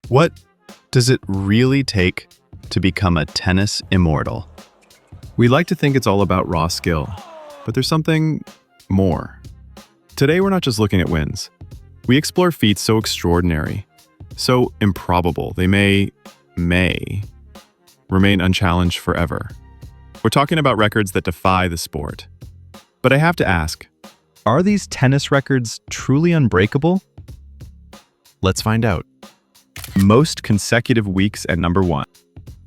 What does it really take to become a tennis immortal? We like to think it's all about raw skill, but there's something more. Today, we're not just looking at wins. We explore feats so extraordinary, so improbable, they may remain unchallenged forever. We're talking about records that defy the sport. But I have to ask, are these tennis records truly unbreakable? Let's find out. Most consecutive weeks at number 1.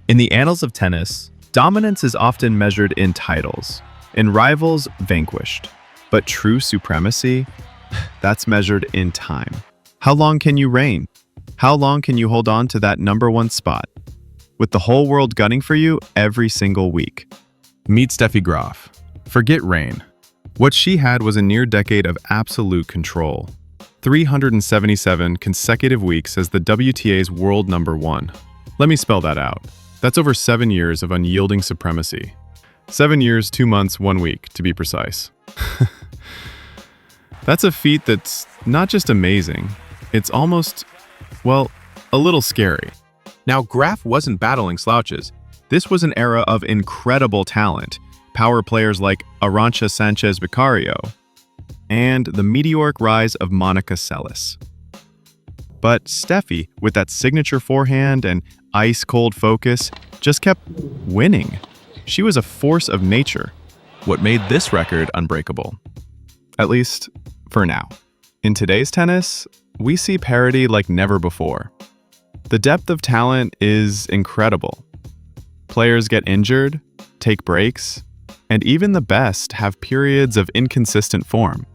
In the annals of tennis, dominance is often measured in titles, in rivals vanquished. But true supremacy, that's measured in time. How long can you reign? How long can you hold on to that number 1 spot? With the whole world gunning for you every single week. Meet Steffi Graf. Forget reign. What she had was a near decade of absolute control. 377 consecutive weeks as the WTA's world number 1. Let me spell that out. That's over 7 years of unyielding supremacy. 7 years, 2 months, 1 week, to be precise. That's a feat that's not just amazing, it's almost, well, a little scary. Now, Graf wasn't battling slouches. This was an era of incredible talent. Power players like Arantxa Sanchez Vicario, and the meteoric rise of Monica Seles. But Steffi, with that signature forehand and ice-cold focus, just kept winning. She was a force of nature. What made this record unbreakable? At least, for now. In today's tennis, we see parity like never before. The depth of talent is incredible. Players get injured, take breaks, and even the best have periods of inconsistent form.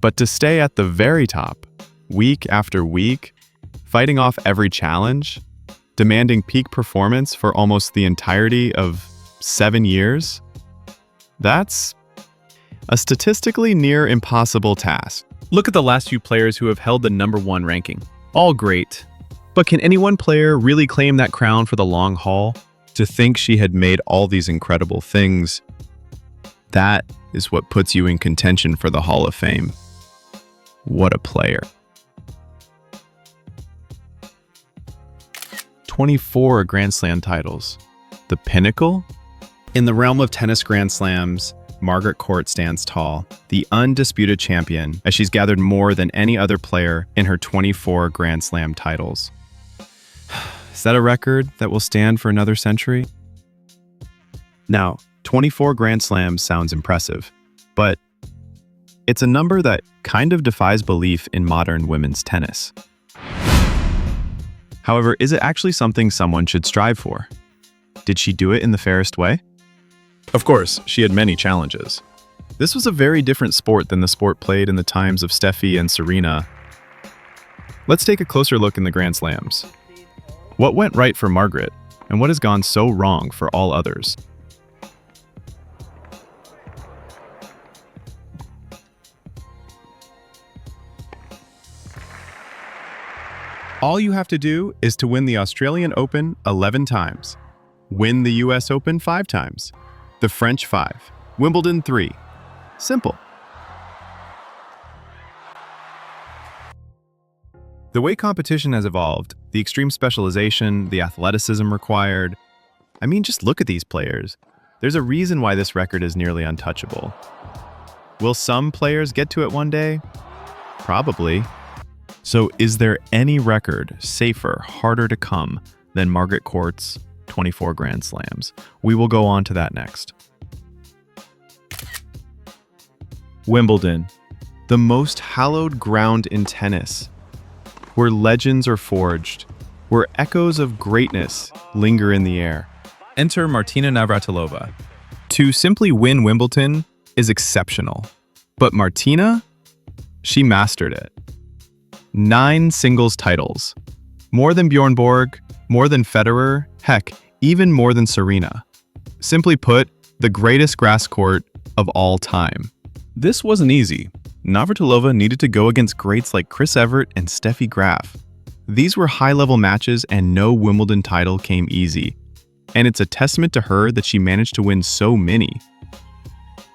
But to stay at the very top, week after week, fighting off every challenge, demanding peak performance for almost the entirety of 7 years, that's a statistically near impossible task. Look at the last few players who have held the number 1 ranking. All great. But can any one player really claim that crown for the long haul? To think she had made all these incredible things, that is what puts you in contention for the Hall of Fame. What a player. 24 Grand Slam titles. The pinnacle? In the realm of tennis Grand Slams, Margaret Court stands tall, the undisputed champion, as she's gathered more than any other player in her 24 Grand Slam titles. Is that a record that will stand for another century? Now, 24 Grand Slams sounds impressive, but it's a number that kind of defies belief in modern women's tennis. However, is it actually something someone should strive for? Did she do it in the fairest way? Of course, she had many challenges. This was a very different sport than the sport played in the times of Steffi and Serena. Let's take a closer look in the Grand Slams. What went right for Margaret, and what has gone so wrong for all others? All you have to do is to win the Australian Open 11 times, win the US Open 5 times, the French 5, Wimbledon 3. Simple. The way competition has evolved, the extreme specialization, the athleticism required, I mean, just look at these players. There's a reason why this record is nearly untouchable. Will some players get to it one day? Probably. So is there any record safer, harder to come than Margaret Court's 24 Grand Slams? We will go on to that next. Wimbledon, the most hallowed ground in tennis, where legends are forged, where echoes of greatness linger in the air. Enter Martina Navratilova. To simply win Wimbledon is exceptional. But Martina, she mastered it. 9 singles titles. More than Bjorn Borg, more than Federer, heck, even more than Serena. Simply put, the greatest grass court of all time. This wasn't easy. Navratilova needed to go against greats like Chris Evert and Steffi Graf. These were high-level matches and no Wimbledon title came easy. And it's a testament to her that she managed to win so many.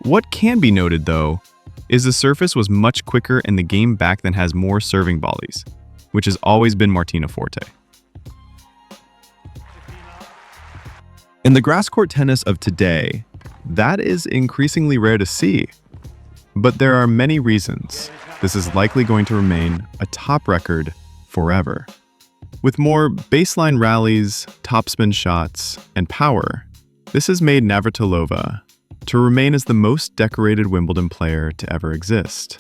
What can be noted, though, is the surface was much quicker and the game back then has more serving volleys. which has always been Martina forte. In the grass court tennis of today, that is increasingly rare to see. But there are many reasons this is likely going to remain a top record forever. With more baseline rallies, topspin shots, and power, this has made Navratilova to remain as the most decorated Wimbledon player to ever exist.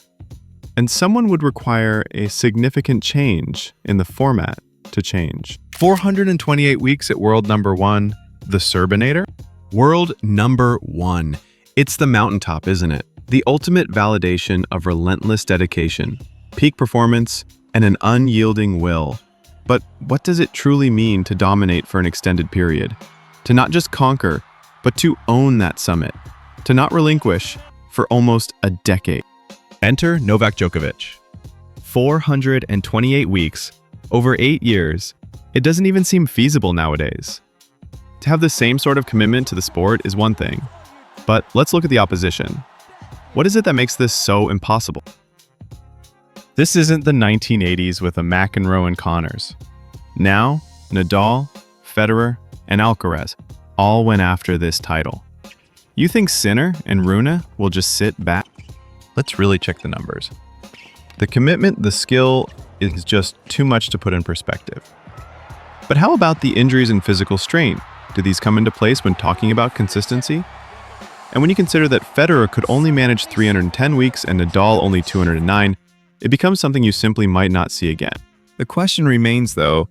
And someone would require a significant change in the format to change. 428 weeks at world number 1, the Serbinator? World number 1. It's the mountaintop, isn't it? The ultimate validation of relentless dedication, peak performance, and an unyielding will. But what does it truly mean to dominate for an extended period? To not just conquer, but to own that summit. To not relinquish for almost a decade. Enter Novak Djokovic. 428 weeks, over 8 years. It doesn't even seem feasible nowadays. To have the same sort of commitment to the sport is one thing. But let's look at the opposition. What is it that makes this so impossible? This isn't the 1980s with a McEnroe and Connors. Now, Nadal, Federer, and Alcaraz all went after this title. You think Sinner and Rune will just sit back? Let's really check the numbers. The commitment, the skill is just too much to put in perspective. But how about the injuries and physical strain? Do these come into place when talking about consistency? And when you consider that Federer could only manage 310 weeks and Nadal only 209, it becomes something you simply might not see again. The question remains, though,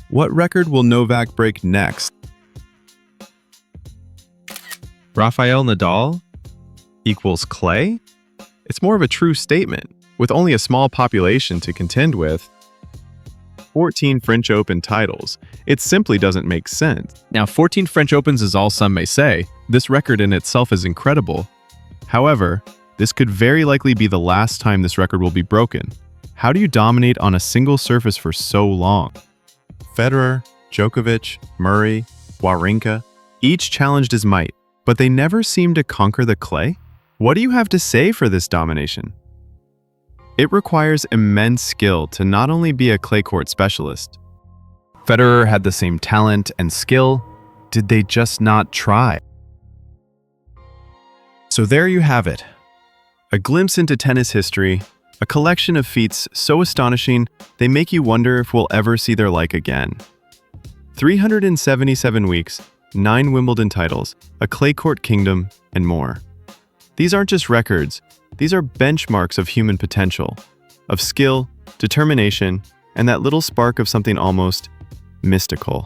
what record will Novak break next? Rafael Nadal equals clay? It's more of a true statement. With only a small population to contend with, 14 French Open titles, it simply doesn't make sense. Now, 14 French Opens is all some may say. This record in itself is incredible. However, this could very likely be the last time this record will be broken. How do you dominate on a single surface for so long? Federer, Djokovic, Murray, Wawrinka, each challenged his might, but they never seemed to conquer the clay? What do you have to say for this domination? It requires immense skill to not only be a clay court specialist. Federer had the same talent and skill. Did they just not try? So there you have it. A glimpse into tennis history, a collection of feats so astonishing they make you wonder if we'll ever see their like again. 377 weeks, 9 Wimbledon titles, a clay court kingdom, and more. These aren't just records, these are benchmarks of human potential, of skill, determination, and that little spark of something almost mystical.